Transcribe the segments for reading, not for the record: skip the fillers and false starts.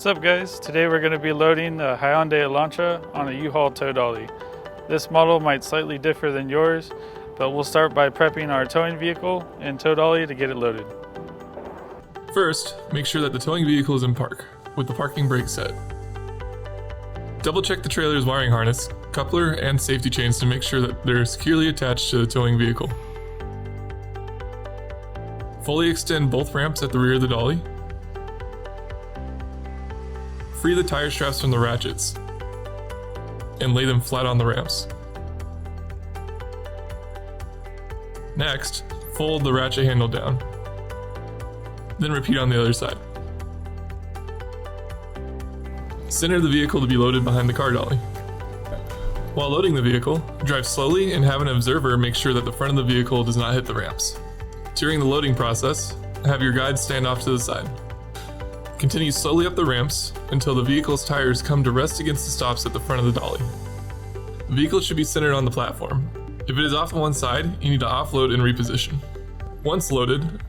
What's up guys? Today we're going to be loading a Hyundai Elantra on a U-Haul tow dolly. This model might slightly differ than yours, but we'll start by prepping our towing vehicle and tow dolly to get it loaded. First, make sure that the towing vehicle is in park, with the parking brake set. Double check the trailer's wiring harness, coupler, and safety chains to make sure that they're securely attached to the towing vehicle. Fully extend both ramps at the rear of the dolly. Free the tire straps from the ratchets and lay them flat on the ramps. Next, fold the ratchet handle down. Then repeat on the other side. Center the vehicle to be loaded behind the car dolly. While loading the vehicle, drive slowly and have an observer make sure that the front of the vehicle does not hit the ramps. During the loading process, have your guide stand off to the side. Continue slowly up the ramps until the vehicle's tires come to rest against the stops at the front of the dolly. The vehicle should be centered on the platform. If it is off on one side, you need to offload and reposition. Once loaded,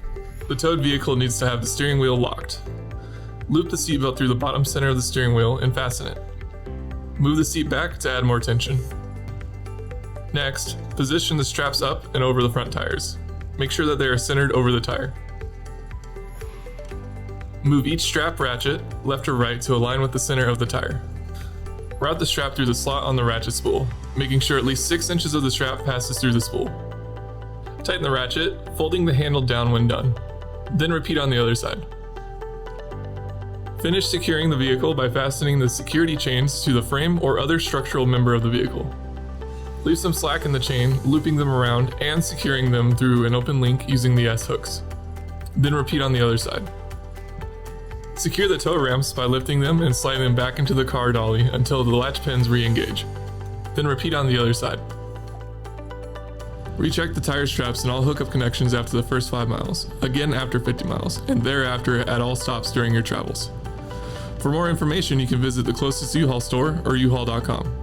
the towed vehicle needs to have the steering wheel locked. Loop the seatbelt through the bottom center of the steering wheel and fasten it. Move the seat back to add more tension. Next, position the straps up and over the front tires. Make sure that they are centered over the tire. Move each strap ratchet left or right to align with the center of the tire. Route the strap through the slot on the ratchet spool, making sure at least 6 inches of the strap passes through the spool. Tighten the ratchet, folding the handle down when done. Then repeat on the other side. Finish securing the vehicle by fastening the security chains to the frame or other structural member of the vehicle. Leave some slack in the chain, looping them around and securing them through an open link using the S-hooks. Then repeat on the other side. Secure the tow ramps by lifting them and sliding them back into the car dolly until the latch pins re-engage. Then repeat on the other side. Recheck the tire straps and all hookup connections after the first 5 miles, again after 50 miles, and thereafter at all stops during your travels. For more information, you can visit the closest U-Haul store or uhaul.com.